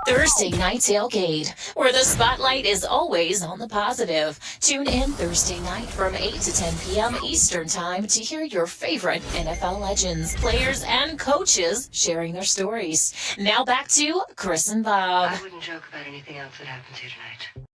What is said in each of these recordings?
Thursday Night Tailgate, where the spotlight is always on the positive. Tune in Thursday night from 8 to 10 p.m. Eastern Time to hear your favorite NFL legends, players, and coaches sharing their stories. Now back to Chris and Bob. I wouldn't joke about anything else that happens here tonight.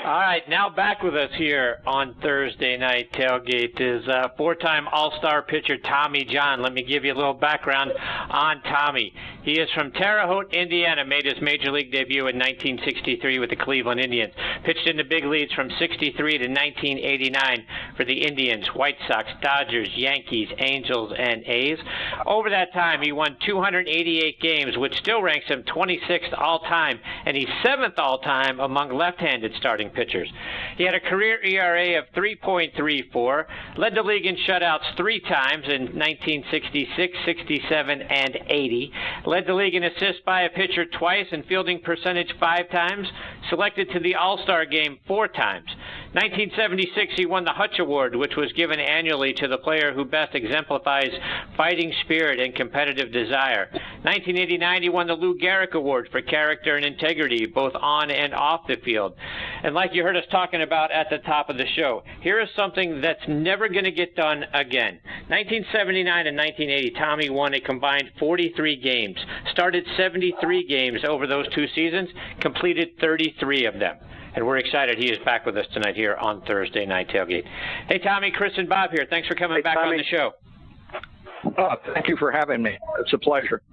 All right, now back with us here on Thursday Night Tailgate is four-time All-Star pitcher Tommy John. Let me give you a little background on Tommy. He is from Terre Haute, Indiana, made his major league debut in 1963 with the Cleveland Indians. Pitched in the big leagues from 63 to 1989 for the Indians, White Sox, Dodgers, Yankees, Angels, and A's. Over that time, he won 288 games, which still ranks him 26th all-time, and he's 7th all-time among left-handed starting pitchers. He had a career ERA of 3.34, led the league in shutouts 3 times in 1966, 67, and 80, led the league in assists by a pitcher twice and fielding percentage 5 times, selected to the All-Star game 4 times. 1976, he won the Hutch Award, which was given annually to the player who best exemplifies fighting spirit and competitive desire. 1989, he won the Lou Gehrig Award for character and integrity, both on and off the field. And like you heard us talking about at the top of the show, here is something that's never going to get done again. 1979 and 1980, Tommy won a combined 43 games, started 73 games over those 2 seasons, completed 33 of them. And we're excited he is back with us tonight here on Thursday Night Tailgate. Hey, Tommy, Chris, and Bob here. Thanks for coming back Tommy. on the show. Thank you for having me. It's a pleasure.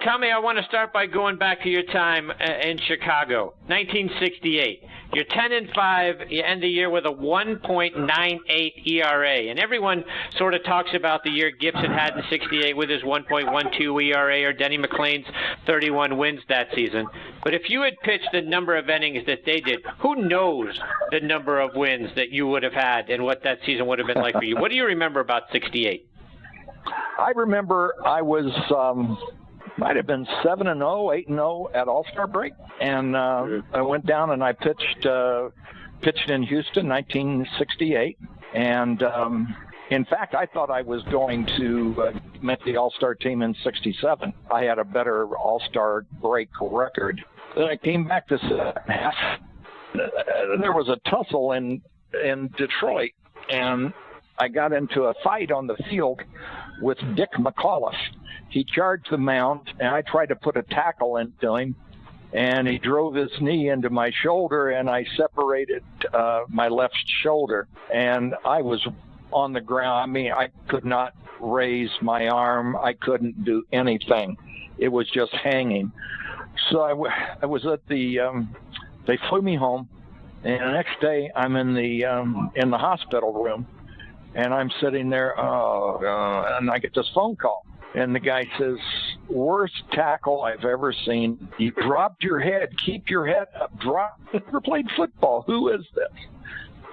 Tommy, I want to start by going back to your time in Chicago, 1968. You're 10-5. You end the year with a 1.98 ERA, and everyone sort of talks about the year Gibson had in '68 with his 1.12 ERA, or Denny McClain's 31 wins that season. But if you had pitched the number of innings that they did, who knows the number of wins that you would have had and what that season would have been like for you? What do you remember about '68? I remember I was might have been 7-0, 8-0 at All-Star break, and I went down and I pitched in Houston, 1968, and in fact, I thought I was going to make the All-Star team in '67. I had a better All-Star break record. Then I came back to second half. There was a tussle in Detroit, and I got into a fight on the field with Dick McAuliffe. He charged the mound, and I tried to put a tackle into him, and he drove his knee into my shoulder, and I separated my left shoulder, and I was on the ground. I mean, I could not raise my arm. I couldn't do anything. It was just hanging. So I was at the they flew me home, and the next day I'm in the hospital room, and I'm sitting there, and I get this phone call. And the guy says, worst tackle I've ever seen. You dropped your head. Keep your head up. Drop. Never played football. Who is this?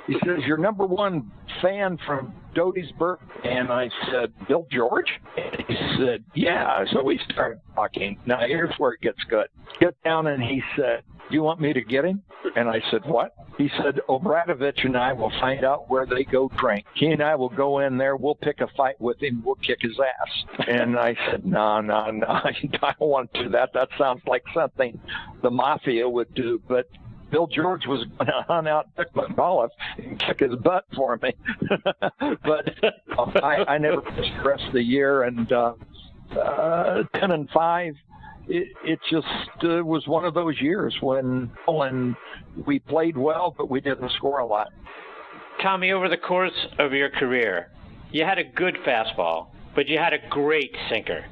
He says, your number one fan from Dodysburg. And I said, Bill George? And he said, yeah. So we started talking. Now, here's where it gets good. Get down, and he said, do you want me to get him? And I said, what? He said, Obradovich and I will find out where they go drink. He and I will go in there. We'll pick a fight with him. We'll kick his ass. And I said, no. I don't want to do that. That sounds like something the mafia would do. But Bill George was going to hunt out Dick McAuliffe and kick his butt for me. But I never pitched the rest of the year. And 10-5. It just was one of those years when we played well, but we didn't score a lot. Tommy, over the course of your career, you had a good fastball, but you had a great sinker.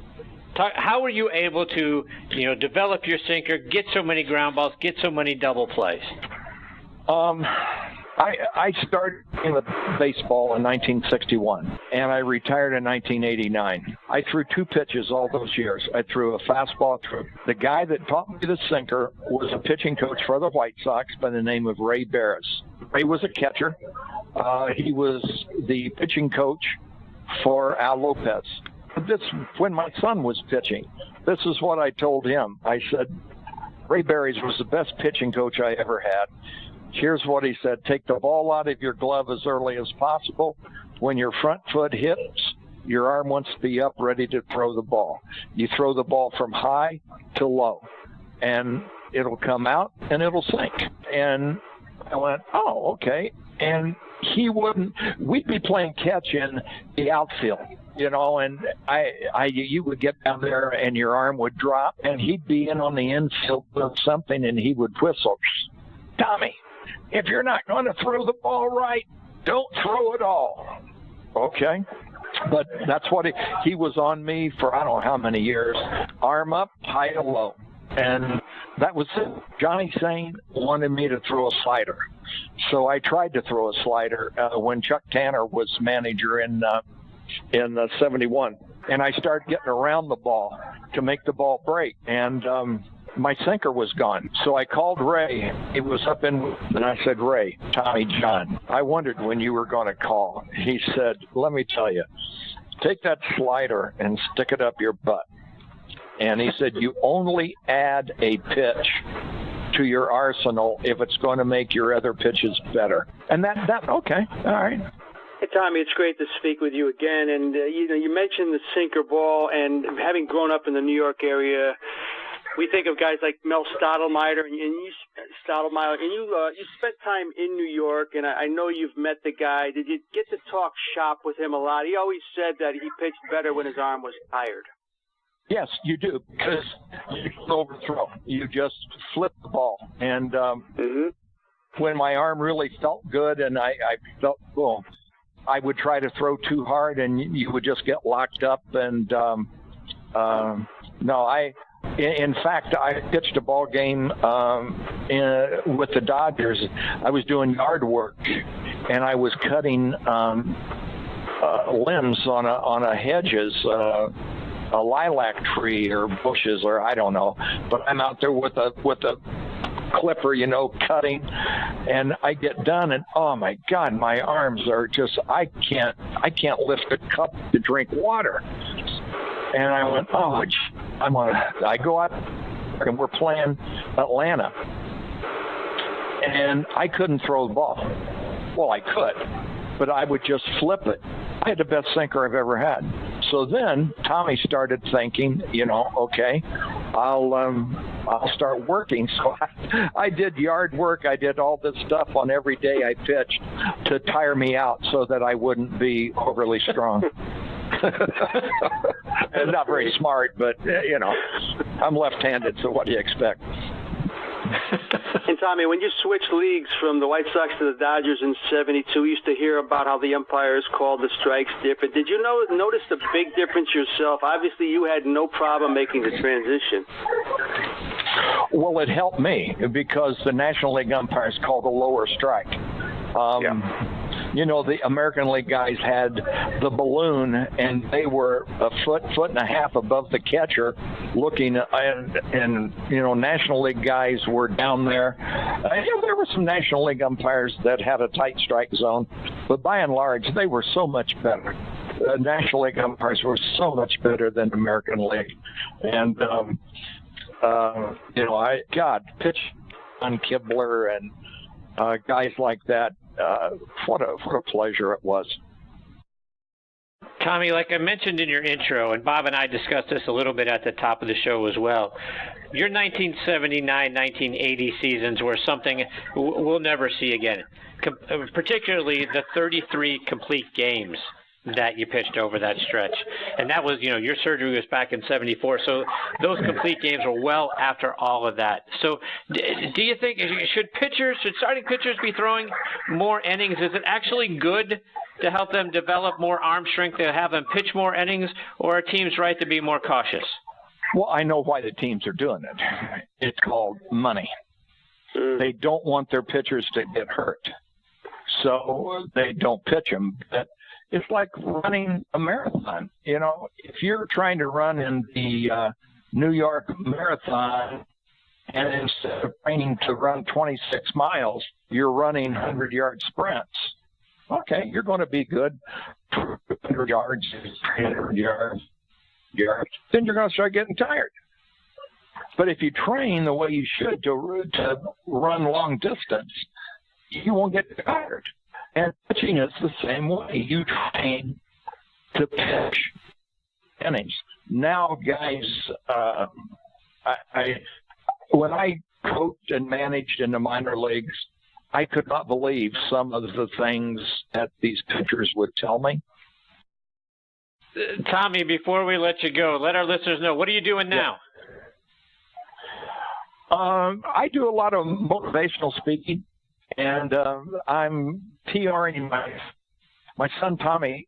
How were you able to, develop your sinker, get so many ground balls, get so many double plays? I started with baseball in 1961, and I retired in 1989. I threw 2 pitches all those years. I threw a fastball. The guy that taught me the sinker was a pitching coach for the White Sox by the name of Ray Barris. Ray was a catcher. He was the pitching coach for Al Lopez. When my son was pitching, this is what I told him. I said, Ray Barris was the best pitching coach I ever had. Here's what he said. Take the ball out of your glove as early as possible. When your front foot hits, your arm wants to be up ready to throw the ball. You throw the ball from high to low. and it'll come out and it'll sink. And I went, oh, okay. And we'd be playing catch in the outfield, and you would get down there and your arm would drop, and he'd be in on the infield with something, and he would whistle, Tommy, if you're not going to throw the ball right, don't throw it all. Okay. But that's what he was on me for I don't know how many years, arm up, high to low. And that was it. Johnny Sane wanted me to throw a slider. So I tried to throw a slider when Chuck Tanner was manager in 71. And I started getting around the ball to make the ball break. And my sinker was gone. So I called Ray. He was up and I said, Ray, Tommy John, I wondered when you were going to call. He said, let me tell you, take that slider and stick it up your butt. And he said, you only add a pitch to your arsenal if it's going to make your other pitches better. And that okay, all right. Hey, Tommy, it's great to speak with you again. And, you mentioned the sinker ball, and having grown up in the New York area, we think of guys like Mel Stottlemyre, and you spent time in New York, and I know you've met the guy. Did you get to talk shop with him a lot? He always said that he pitched better when his arm was tired. Yes, you do, because you can overthrow. You just flip the ball. And when my arm really felt good and I felt cool, I would try to throw too hard, and you would just get locked up. And in fact, I pitched a ball game with the Dodgers. I was doing yard work, and I was cutting limbs on a hedges, a lilac tree or bushes or I don't know. But I'm out there with a clipper, cutting, and I get done, and oh my God, my arms are just I can't lift a cup to drink water. And I went, I go out and we're playing Atlanta. And I couldn't throw the ball. Well, I could, but I would just flip it. I had the best sinker I've ever had. So then Tommy started thinking, okay, I'll start working. So I did yard work. I did all this stuff on every day I pitched to tire me out so that I wouldn't be overly strong. Not very smart, but I'm left-handed, so what do you expect? And Tommy, when you switched leagues from the White Sox to the Dodgers in '72, we used to hear about how the umpires called the strikes different. Did you notice the big difference yourself? Obviously, you had no problem making the transition. Well, it helped me because the National League umpires called a lower strike. The American League guys had the balloon, and they were a foot and a half above the catcher looking, and National League guys were down there. There were some National League umpires that had a tight strike zone, but by and large, they were so much better. The National League umpires were so much better than American League. And, pitch on Kibler and guys like that. What a pleasure it was. Tommy, like I mentioned in your intro, and Bob and I discussed this a little bit at the top of the show as well, your 1979-1980 seasons were something we'll never see again, particularly the 33 complete games that you pitched over that stretch. And that was, your surgery was back in '74, so those complete games were well after all of that. So do you think, should starting pitchers be throwing more innings? Is it actually good to help them develop more arm strength, to have them pitch more innings, or are teams right to be more cautious? Well, I know why the teams are doing it. It's called money. They don't want their pitchers to get hurt, so they don't pitch them. It's like running a marathon. If you're trying to run in the New York Marathon, and instead of training to run 26 miles, you're running 100-yard sprints. Okay, you're going to be good. 100 yards, 300 yards. Then you're going to start getting tired. But if you train the way you should to run long distance, you won't get tired. And pitching is the same way. You train to pitch innings. Now, guys, when I coached and managed in the minor leagues, I could not believe some of the things that these pitchers would tell me. Tommy, before we let you go, let our listeners know, what are you doing now? I do a lot of motivational speaking, and I'm PRing my son Tommy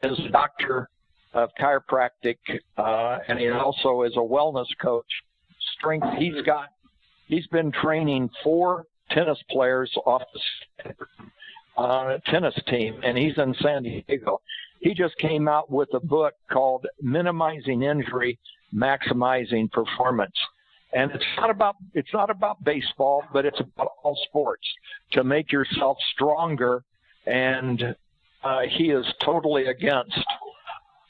is a doctor of chiropractic, and he also is a wellness coach. Strength. He's been training 4 tennis players off the tennis team, and he's in San Diego. He just came out with a book called Minimizing Injury, Maximizing Performance. And it's not about baseball, but it's about all sports, to make yourself stronger. And he is totally against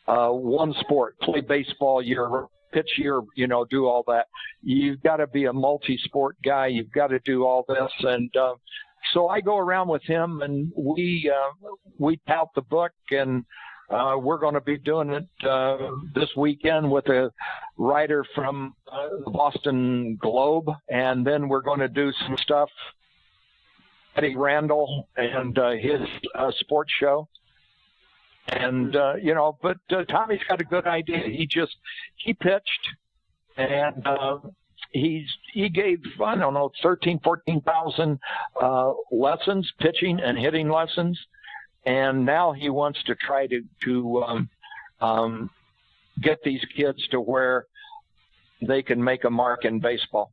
one sport. Play baseball, pitch year, do all that. You've got to be a multi-sport guy. You've got to do all this. And so I go around with him, and we tout the book, and we're going to be doing it this weekend with a writer from the Boston Globe, and then we're going to do some stuff, Eddie Randall and his sports show. And, but Tommy's got a good idea. He pitched, and he gave, 14,000 lessons, pitching and hitting lessons. And now he wants to try to get these kids to where they can make a mark in baseball.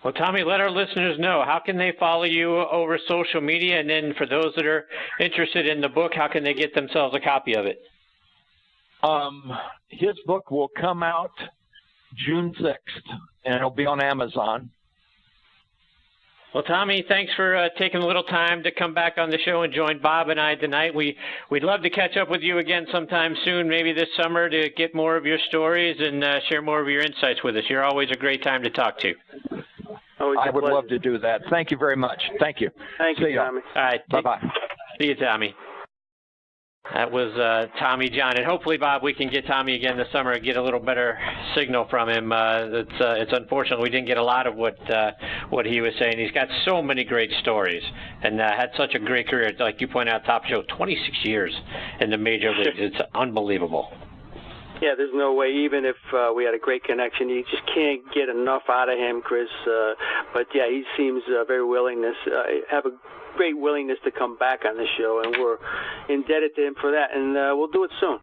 Well, Tommy, let our listeners know, how can they follow you over social media? And then for those that are interested in the book, how can they get themselves a copy of it? His book will come out June 6th, and it'll be on Amazon. Well, Tommy, thanks for taking a little time to come back on the show and join Bob and I tonight. We'd love to catch up with you again sometime soon, maybe this summer, to get more of your stories and share more of your insights with us. You're always a great time to talk to. I would love to do that. Thank you very much. Thank you. Thank you, Tommy. All right. Bye-bye. See you, Tommy. That was Tommy John, and hopefully, Bob, we can get Tommy again this summer and get a little better signal from him. It's unfortunate we didn't get a lot of what he was saying. He's got so many great stories and had such a great career. Like you pointed out, top show, 26 years in the major leagues. It's unbelievable. Yeah, there's no way, even if we had a great connection, you just can't get enough out of him, Chris. But yeah, he seems very have a great willingness to come back on the show, and we're indebted to him for that, and we'll do it soon.